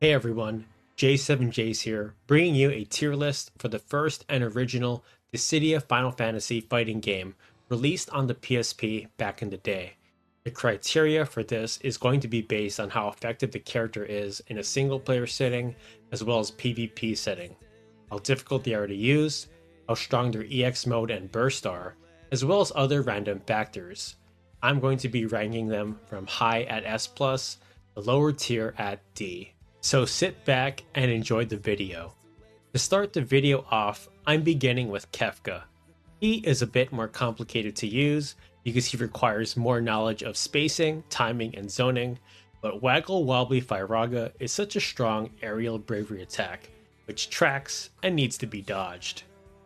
Hey everyone, J7Jace here, bringing you a tier list for the first and original Dissidia Final Fantasy fighting game released on the PSP back in the day. The criteria for this is going to be based on how effective the character is in a single player setting as well as PvP setting, how difficult they are to use, how strong their EX mode and burst are, as well as other random factors. I'm going to be ranking them from high at S+, the lower tier at D. So sit back and enjoy the video. To start the video off, I'm beginning with Kefka. He is a bit more complicated to use because he requires more knowledge of spacing, timing, and zoning, but Waggle Wobbly Firaga is such a strong aerial bravery attack, which tracks and needs to be dodged.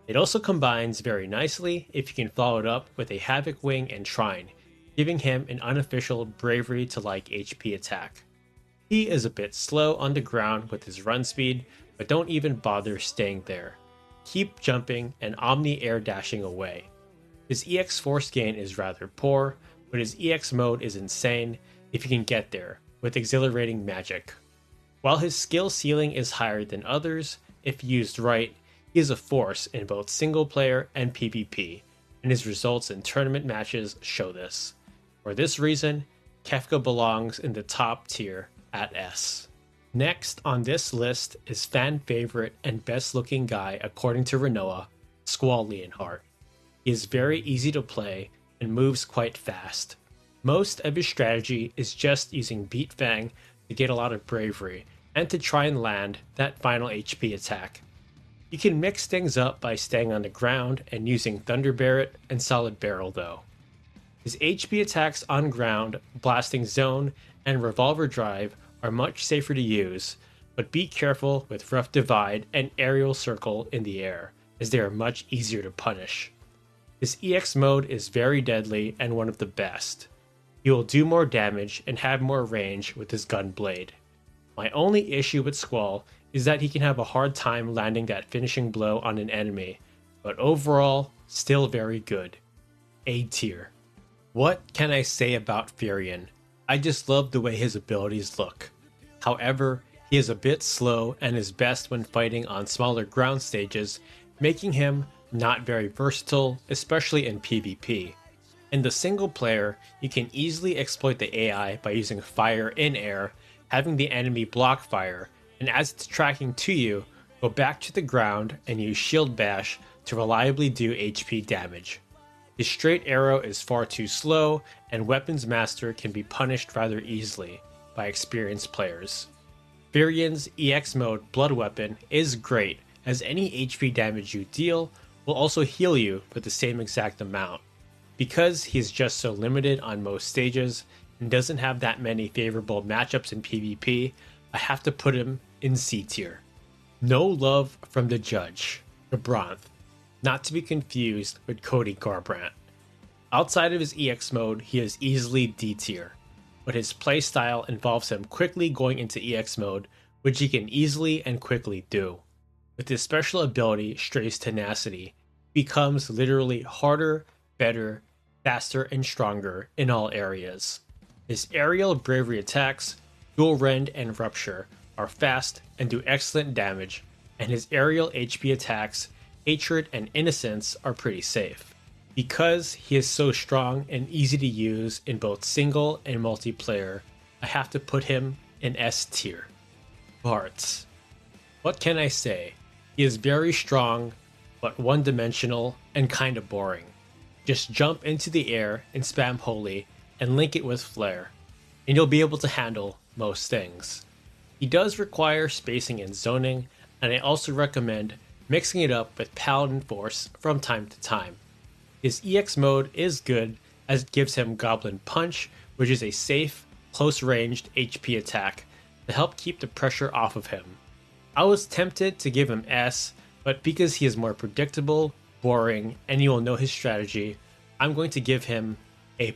It also combines very nicely if you can follow it up with a Havoc Wing and Trine, giving him an unofficial bravery to like HP attack. He is a bit slow on the ground with his run speed, but don't even bother staying there. Keep jumping and omni air dashing away. His EX force gain is rather poor, but his EX mode is insane if you can get there, with exhilarating magic. While his skill ceiling is higher than others, if used right, he is a force in both single player and PvP, and his results in tournament matches show this. For this reason, Kefka belongs in the top tier at S. Next on this list is fan favorite and best looking guy according to Renoa, Squall Leonhart. He is very easy to play and moves quite fast. Most of his strategy is just using Beat Fang to get a lot of bravery and to try and land that final HP attack. You can mix things up by staying on the ground and using Thunder Barret and Solid Barrel though. His HP attacks on ground, Blasting Zone, and Revolver Drive are much safer to use, but be careful with Rough Divide and Aerial Circle in the air, as they are much easier to punish. His EX mode is very deadly and one of the best. He will do more damage and have more range with his gun blade. My only issue with Squall is that he can have a hard time landing that finishing blow on an enemy, but overall, still very good. A tier. What can I say about Furion? I just love the way his abilities look. However, he is a bit slow and is best when fighting on smaller ground stages, making him not very versatile, especially in PvP. In the single player, you can easily exploit the AI by using fire in air, having the enemy block fire, and as it's tracking to you, go back to the ground and use Shield Bash to reliably do HP damage. His straight arrow is far too slow, and Weapons Master can be punished rather easily by experienced players. Firion's EX mode Blood Weapon is great, as any HP damage you deal will also heal you for the same exact amount. Because he's just so limited on most stages and doesn't have that many favorable matchups in PvP, I have to put him in C tier. No love from the judge, Gabranth, not to be confused with Cody Garbrandt. Outside of his EX mode, he is easily D tier, but his playstyle involves him quickly going into EX mode, which he can easily and quickly do. With his special ability, Stray's Tenacity, he becomes literally harder, better, faster, and stronger in all areas. His aerial bravery attacks, Dual Rend and Rupture, are fast and do excellent damage, and his aerial HP attacks, Hatred and Innocence, are pretty safe. Because he is so strong and easy to use in both single and multiplayer, I have to put him in S tier. Bartz. What can I say? He is very strong, but one-dimensional and kinda boring. Just jump into the air and spam Holy and link it with Flare, and you'll be able to handle most things. He does require spacing and zoning, and I also recommend mixing it up with Paladin Force from time to time. His EX mode is good as it gives him Goblin Punch, which is a safe, close-ranged HP attack to help keep the pressure off of him. I was tempted to give him S, but because he is more predictable, boring, and you will know his strategy, I'm going to give him A+.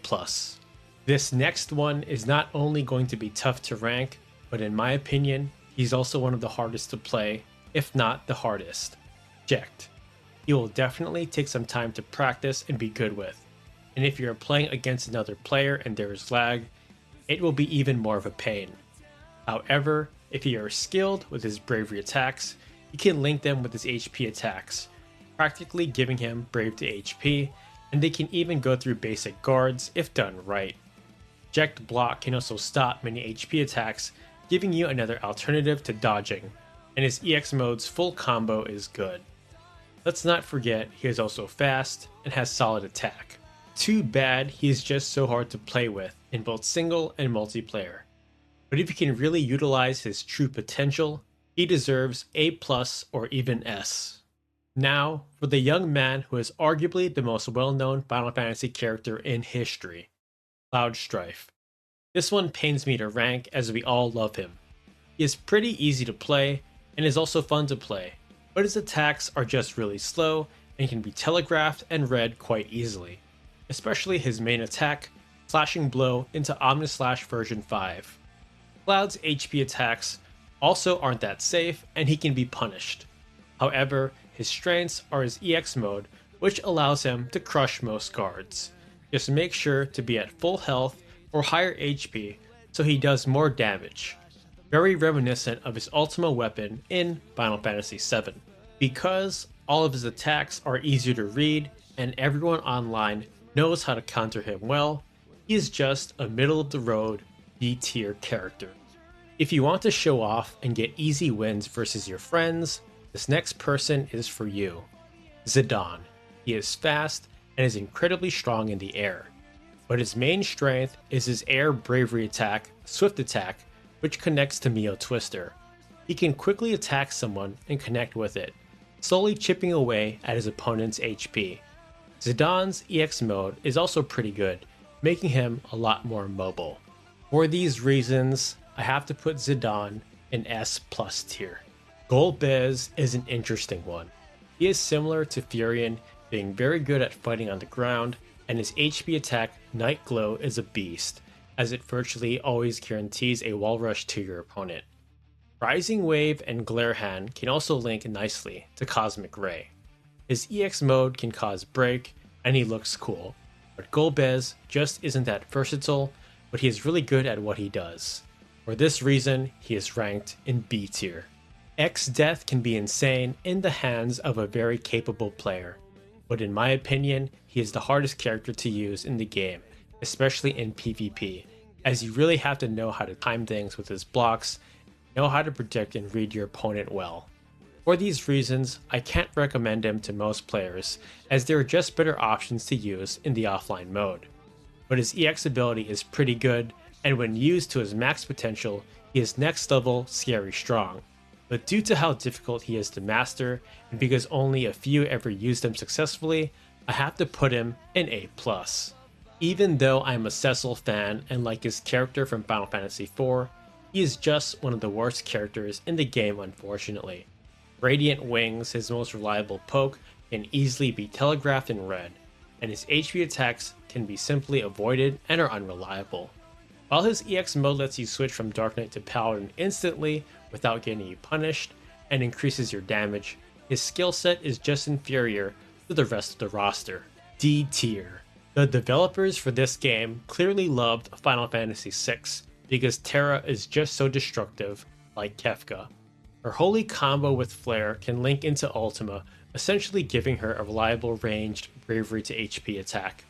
This next one is not only going to be tough to rank, but in my opinion, he's also one of the hardest to play, if not the hardest. Jecht. He will definitely take some time to practice and be good with, and if you're playing against another player and there is lag, it will be even more of a pain. However, If you are skilled with his bravery attacks, you can link them with his HP attacks, practically giving him brave to HP, and they can even go through basic guards if done right. Eject block can also stop many HP attacks, giving you another alternative to dodging, and his EX mode's full combo is good. Let's not forget he is also fast and has solid attack. Too bad he is just so hard to play with in both single and multiplayer. But if you can really utilize his true potential, he deserves A+ or even S. Now, for the young man who is arguably the most well-known Final Fantasy character in history, Cloud Strife. This one pains me to rank as we all love him. He is pretty easy to play and is also fun to play, but his attacks are just really slow and can be telegraphed and read quite easily, especially his main attack, Slashing Blow into Omnislash version 5. Cloud's HP attacks also aren't that safe and he can be punished. However, his strengths are his EX mode, which allows him to crush most guards. Just make sure to be at full health or higher HP so he does more damage. Very reminiscent of his Ultima weapon in Final Fantasy VII. Because all of his attacks are easier to read and everyone online knows how to counter him well, he is just a middle-of-the-road B-tier character. If you want to show off and get easy wins versus your friends, this next person is for you. Zidane. He is fast and is incredibly strong in the air, but his main strength is his air bravery attack, Swift Attack, which connects to Mio Twister. He can quickly attack someone and connect with it, slowly chipping away at his opponent's HP. Zidane's EX mode is also pretty good, making him a lot more mobile. For these reasons, I have to put Zidane in S+ tier. Golbez is an interesting one. He is similar to Furion, being very good at fighting on the ground, and his HP attack Night Glow is a beast, as it virtually always guarantees a wall rush to your opponent. Rising Wave and Glare Hand can also link nicely to Cosmic Ray. His EX mode can cause break, and he looks cool, but Golbez just isn't that versatile, but he is really good at what he does. For this reason, he is ranked in B tier. X-Death can be insane in the hands of a very capable player, but in my opinion, he is the hardest character to use in the game, especially in PvP, as you really have to know how to time things with his blocks, know how to predict and read your opponent well. For these reasons, I can't recommend him to most players, as there are just better options to use in the offline mode. But his EX ability is pretty good, and when used to his max potential, he is next level scary strong. But due to how difficult he is to master, and because only a few ever used him successfully, I have to put him in A+. Even though I'm a Cecil fan and like his character from Final Fantasy IV, he is just one of the worst characters in the game, unfortunately. Radiant Wings, his most reliable poke, can easily be telegraphed and read, and his HP attacks can be simply avoided and are unreliable. While his EX mode lets you switch from Dark Knight to Paladin instantly without getting you punished and increases your damage, his skill set is just inferior to the rest of the roster. D tier. The developers for this game clearly loved Final Fantasy VI because Terra is just so destructive, like Kefka. Her holy combo with Flare can link into Ultima, essentially giving her a reliable ranged bravery to HP attack.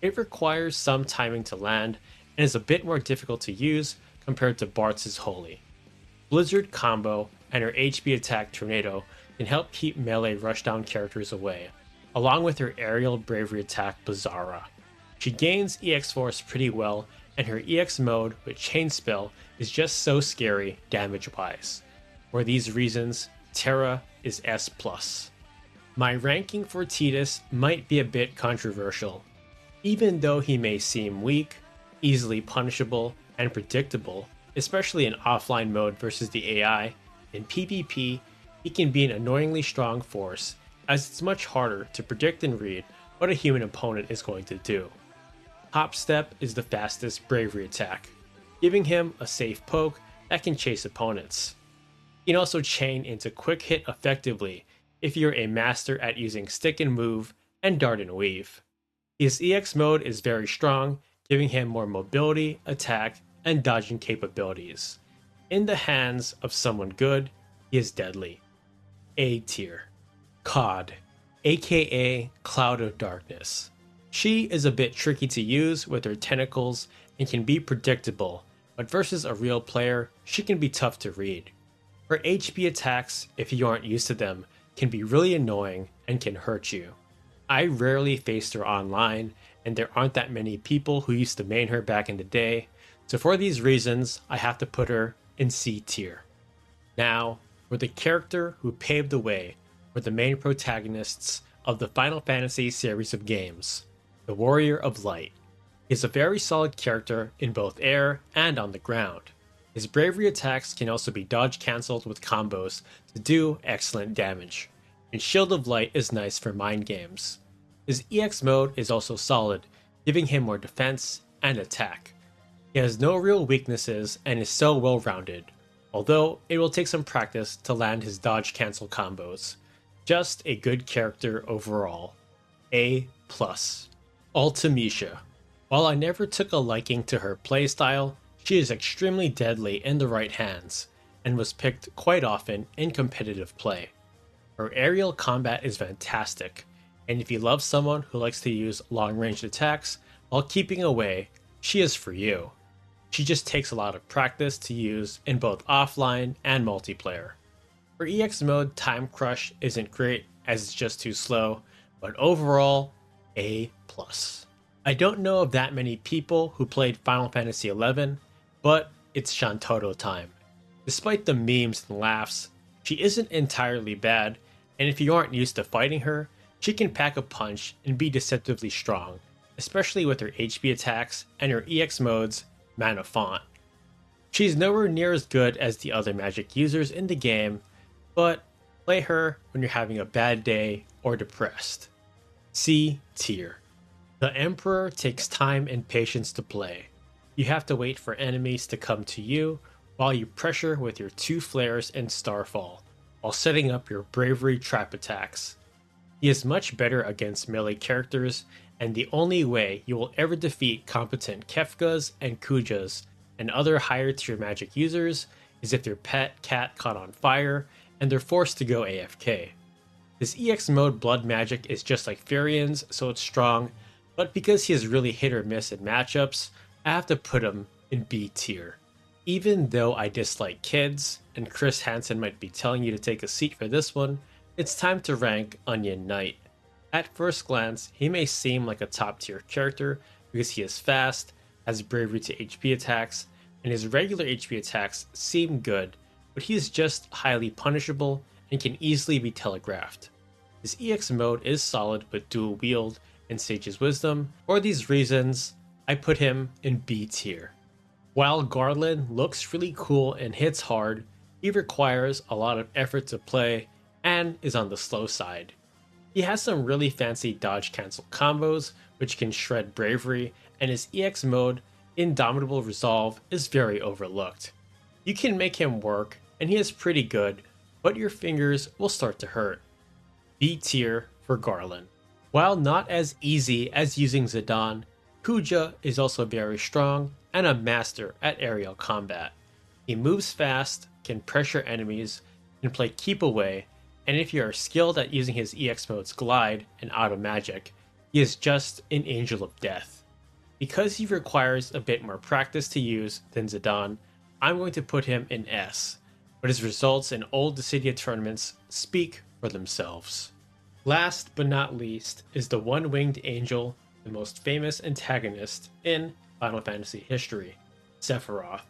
It requires some timing to land and is a bit more difficult to use compared to Bartz's holy. Blizzard combo and her HP attack Tornado can help keep melee rushdown characters away, along with her aerial bravery attack Bizarra. She gains EX Force pretty well, and her EX mode with Chain Spell is just so scary damage-wise. For these reasons, Terra is S+. My ranking for Tidus might be a bit controversial. Even though he may seem weak, easily punishable, and predictable, especially in offline mode versus the AI, in PvP, he can be an annoyingly strong force, as it's much harder to predict and read what a human opponent is going to do. Hop Step is the fastest bravery attack, giving him a safe poke that can chase opponents. You can also chain into quick hit effectively if you're a master at using stick and move and dart and weave. His EX mode is very strong, giving him more mobility, attack, and dodging capabilities. In the hands of someone good, he is deadly. A tier. Cod, aka Cloud of Darkness. She is a bit tricky to use with her tentacles and can be predictable, but versus a real player, she can be tough to read. Her HP attacks, if you aren't used to them, can be really annoying and can hurt you. I rarely faced her online, and there aren't that many people who used to main her back in the day, so for these reasons, I have to put her in C tier. Now, for the character who paved the way for the main protagonists of the Final Fantasy series of games, the Warrior of Light. He is a very solid character in both air and on the ground. His bravery attacks can also be dodge cancelled with combos to do excellent damage, and Shield of Light is nice for mind games. His EX mode is also solid, giving him more defense and attack. He has no real weaknesses and is so well rounded, although it will take some practice to land his dodge cancel combos. Just a good character overall. A+. Ultimecia. While I never took a liking to her playstyle, she is extremely deadly in the right hands, and was picked quite often in competitive play. Her aerial combat is fantastic, and if you love someone who likes to use long-range attacks while keeping away, she is for you. She just takes a lot of practice to use in both offline and multiplayer. Her EX mode Time Crush isn't great as it's just too slow, but overall, A+. I don't know of that many people who played Final Fantasy XI, but it's Shantotto time. Despite the memes and laughs, she isn't entirely bad, and if you aren't used to fighting her, she can pack a punch and be deceptively strong, especially with her HP attacks and her EX modes Mana Font. She's nowhere near as good as the other magic users in the game, but play her when you're having a bad day or depressed. C tier. The Emperor takes time and patience to play. You have to wait for enemies to come to you while you pressure with your 2 flares and Starfall, while setting up your bravery trap attacks. He is much better against melee characters, and the only way you will ever defeat competent Kefkas and Kujas and other higher tier magic users is if their pet cat caught on fire and they're forced to go AFK. His EX mode Blood Magic is just like Furian's, so it's strong, but because he is really hit or miss in matchups, I have to put him in B tier. Even though I dislike kids, and Chris Hansen might be telling you to take a seat for this one, it's time to rank Onion Knight. At first glance, he may seem like a top tier character because he is fast, has bravery to HP attacks, and his regular HP attacks seem good, but he is just highly punishable and can easily be telegraphed. His EX mode is solid with dual wield and Sage's Wisdom. For these reasons, I put him in B tier. While Garland looks really cool and hits hard, he requires a lot of effort to play and is on the slow side. He has some really fancy dodge cancel combos which can shred bravery, and his EX mode, Indomitable Resolve, is very overlooked. You can make him work, and he is pretty good, but your fingers will start to hurt. B tier for Garland. While not as easy as using Zidane, Kuja is also very strong and a master at aerial combat. He moves fast, can pressure enemies, can play keep away, and if you are skilled at using his EX modes Glide and Auto Magic, he is just an angel of death. Because he requires a bit more practice to use than Zidane, I'm going to put him in S, but his results in old Dissidia tournaments speak for themselves. Last but not least is the One-Winged Angel, the most famous antagonist in Final Fantasy history, Sephiroth.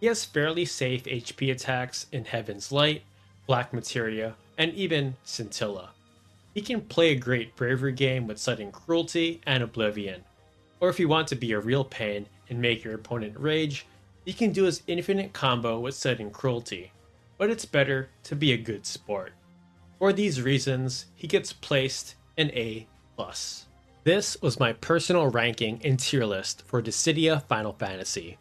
He has fairly safe HP attacks in Heaven's Light, Black Materia, and even Scintilla. He can play a great bravery game with Sudden Cruelty and Oblivion, or if you want to be a real pain and make your opponent rage, you can do his infinite combo with Sudden Cruelty, but it's better to be a good sport. For these reasons, he gets placed in A+. This was my personal ranking and tier list for Dissidia Final Fantasy.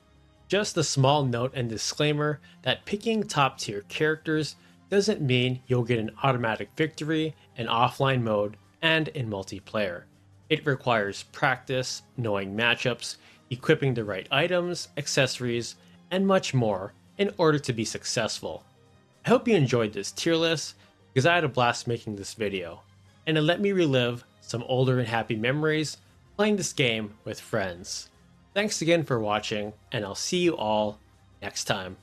Just a small note and disclaimer that picking top tier characters doesn't mean you'll get an automatic victory in offline mode and in multiplayer. It requires practice, knowing matchups, equipping the right items, accessories, and much more in order to be successful. I hope you enjoyed this tier list because I had a blast making this video, and it let me relive some older and happy memories playing this game with friends. Thanks again for watching, and I'll see you all next time.